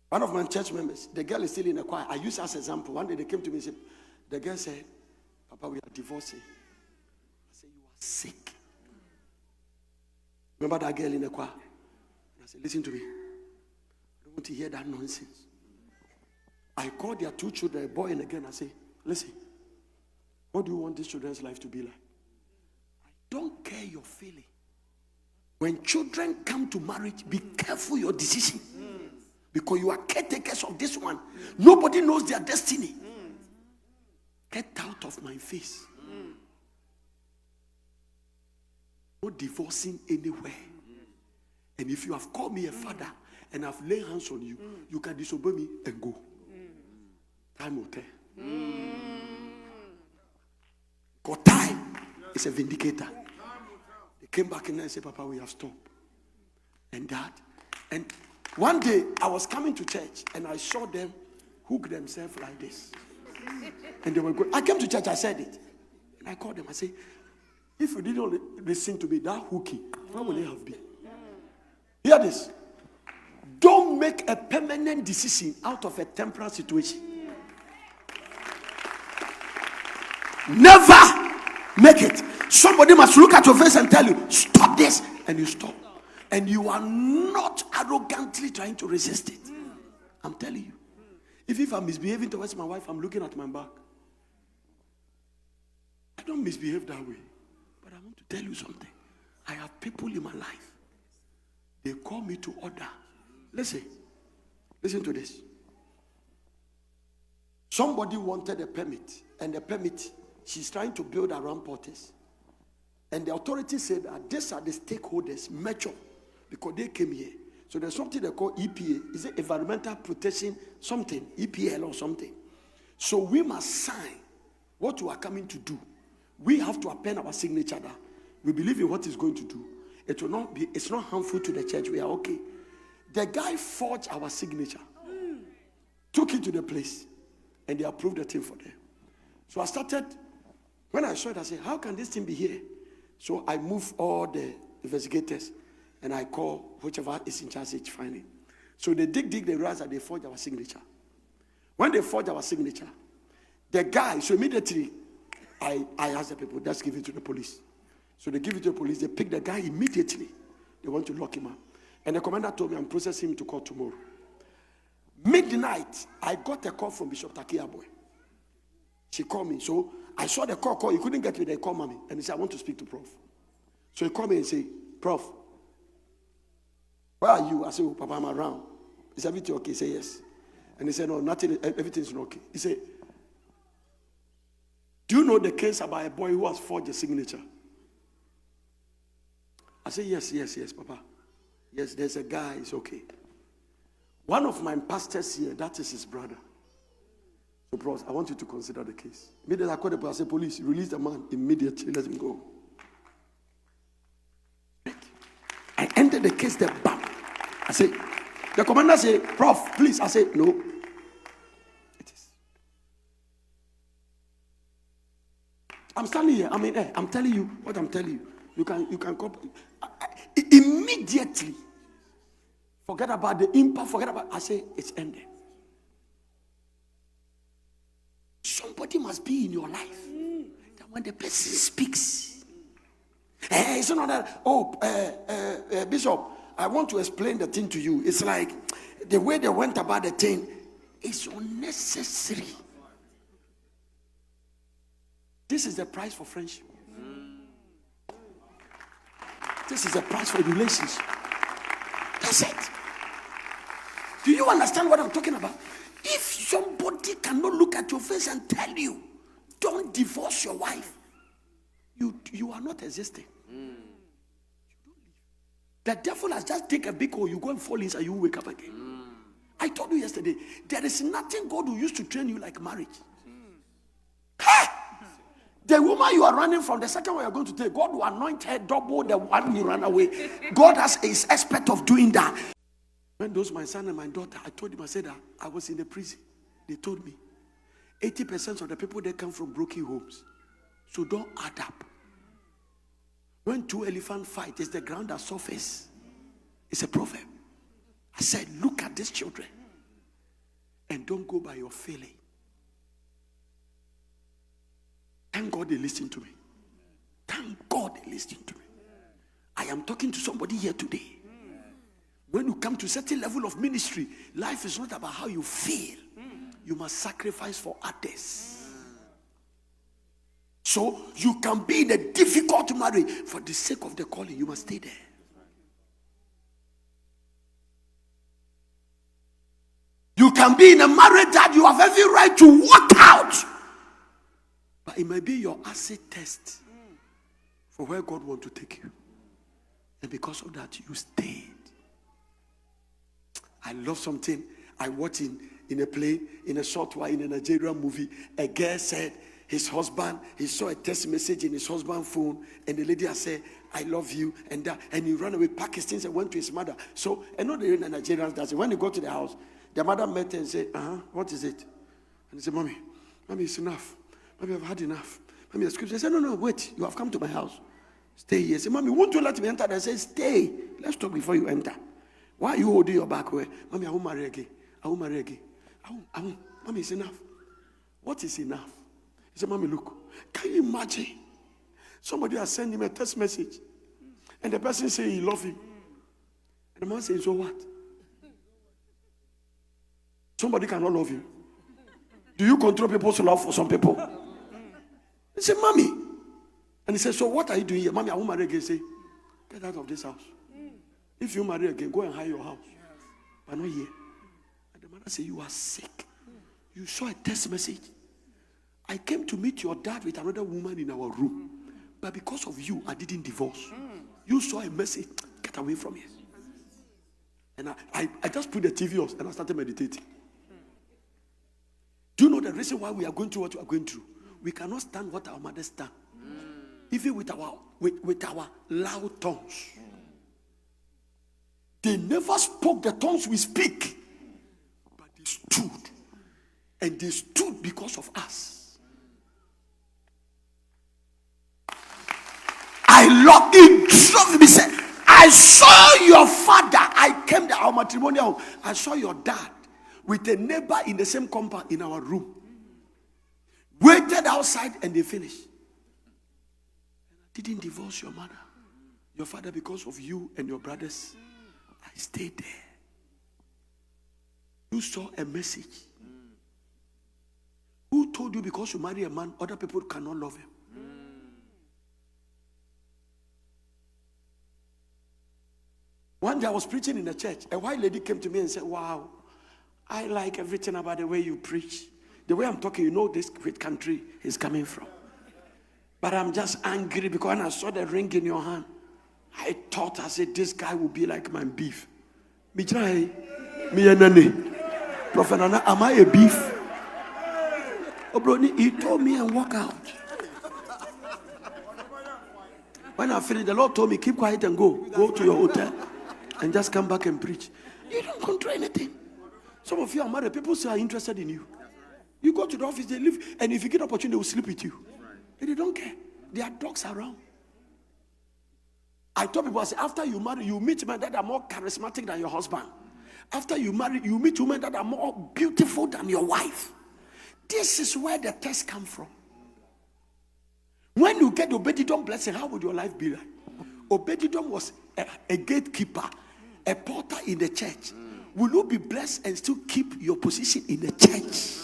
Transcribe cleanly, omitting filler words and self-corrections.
One of my church members, the girl is still in the choir. I use as an example. One day they came to me and said, the girl said, Papa, we are divorcing. I said, you are sick. Remember that girl in the choir? And I said, listen to me. I don't want to hear that nonsense. I called their 2 children, a boy and a girl, and I say, listen, what do you want this children's life to be like? I don't care your feeling. When children come to marriage, be careful your decision. Because you are caretakers of this one. Nobody knows their destiny. Get out of my face. No divorcing anywhere. And if you have called me a father and I've laid hands on you, you can disobey me and go. Time will tell. Because time is a vindicator. They came back and said, Papa, we have stopped. And Dad. And one day I was coming to church and I saw them hook themselves like this. And they were going. I came to church, I said it. And I called them. I said, if you didn't listen to me, that hooking, where would it have been? Hear this. Don't make a permanent decision out of a temporary situation. Never make it. Somebody must look at your face and tell you, stop this. And you stop. And you are not arrogantly trying to resist it. I'm telling you. If I'm misbehaving towards my wife, I'm looking at my back. I don't misbehave that way. But I want to tell you something. I have people in my life. They call me to order. Listen to this. Somebody wanted a permit. And the permit, she's trying to build around Porters. And the authority said that these are the stakeholders, metro, because they came here. So there's something they call EPA. Is it environmental protection something? EPL or something. So we must sign what we are coming to do. We have to append our signature that we believe in what he's going to do. It will not be, it's not harmful to the church. We are okay. The guy forged our signature, took it to the place, and they approved the thing for them. So I started, when I saw it, I said, how can this thing be here? So I moved all the investigators and I call whichever is in charge each finding. So they dig, they realize that they forged our signature. When they forged our signature, the guy, so immediately I asked the people, let's give it to the police. So they give it to the police, they pick the guy immediately. They want to lock him up. And the commander told me, I'm processing him to court tomorrow. Midnight, I got a call from Bishop Takia Boy. She called me. So I saw the call. He couldn't get me. They called mommy. And he said, I want to speak to Prof. So he called me and said, Prof, where are you? I said, oh, Papa, I'm around. Is everything okay? He said, yes. And he said, no, nothing, everything's not okay. He said, do you know the case about a boy who has forged a signature? I said, yes, Papa. Yes, there's a guy, it's okay. One of my pastors here, that is his brother. So, Prof, I want you to consider the case. Immediately I called the police. I said, police, release the man immediately. Let him go. I ended the case there, bam. I said, the commander said, Prof, please. I said, no. It is. I'm standing here. I'm telling you what I'm telling you. You can copy. Immediately, forget about the impact, I say, it's ended. Somebody must be in your life that when the person speaks, it's not that, Bishop, I want to explain the thing to you. It's like the way they went about the thing is unnecessary. This is the price for friendship. This is the price for relationship. That's it. Do you understand what I'm talking about? If somebody cannot look at your face and tell you, don't divorce your wife, you are not existing. The devil has just taken a big hole. You go and fall inside, you wake up again. I told you yesterday, there is nothing God will use to train you like marriage. The woman you are running from, the second one you are going to take, God will anoint her double the one you ran away. God is expert of doing that. When those my son and my daughter, I told him, I said that I was in the prison. They told me 80% of the people they come from broken homes. So don't add up. When two elephants fight, it's the ground that suffers. It's a proverb. I said, look at these children. and don't go by your feeling. Thank God they listen to me. Thank God they listen to me. I am talking to somebody here today. When you come to a certain level of ministry, life is not about how you feel. You must sacrifice for others. So you can be in a difficult marriage. For the sake of the calling, you must stay there. You can be in a marriage that you have every right to walk out. But it may be your acid test for where God wants to take you. And because of that, you stayed. I love something I watched in a play, in a short while, in a Nigerian movie. A girl said his husband, he saw a text message in his husband's phone, and the lady said, I love you, and he ran away, packed his things, and went to his mother. So, I know the Nigerians does it. When they go to the house, the mother met her and said, what is it? And he said, Mommy, it's enough. Mommy, I've had enough. Mommy, excuse me. I said, no, wait. You have come to my house. Stay here. I said, Mommy, won't you let me enter? I said, stay. Let's talk before you enter. Why are you holding your back? Where? Mommy, I won't marry again. I won't. Mommy, it's enough. What is enough? He said, Mommy, look. Can you imagine? Somebody has sent him a text message. And the person say he loves him. And the man says, so what? Somebody cannot love you. Do you control people's love for some people? He said, Mommy. And he said, so what are you doing here? Mommy, I won't marry again. Say, get out of this house. If you marry again, go and hide your house. But not here. And the mother said, you are sick. You saw a text message. I came to meet your dad with another woman in our room. But because of you, I didn't divorce. You saw a message. Get away from here. And I just put the TV off and I started meditating. Do you know the reason why we are going through what we are going through? We cannot stand what our mothers stand. Even with our loud tongues. They never spoke the tongues we speak. But they stood. And they stood because of us. I love it. He said, I saw your father. I came to our matrimonial. I saw your dad with a neighbor in the same compound in our room. Waited outside and they finished. I didn't divorce your mother. Your father, because of you and your brothers, I stayed there. You saw a message. Who told you because you marry a man, other people cannot love him? One day I was preaching in a church. A white lady came to me and said, wow, I like everything about the way you preach. The way I'm talking, you know this great country is coming from. But I'm just angry because when I saw the ring in your hand, I thought, I said, this guy will be like my beef. Me try. Me and Prophet Nana, am I a beef? Oh, bro, he told me and walk out. When I finished, the Lord told me, keep quiet and go. Go to your hotel and just come back and preach. You don't control anything. Some of you are married. People say are interested in you. You go to the office, they leave, and if you get opportunity, they will sleep with you. And they don't care. There are dogs around. I told people, I say, after you marry, you meet men that are more charismatic than your husband. After you marry, you meet women that are more beautiful than your wife. This is where the test comes from. When you get Obedidom blessing, how would your life be like? Obedidom was a gatekeeper, a porter in the church. Will you be blessed and still keep your position in the church?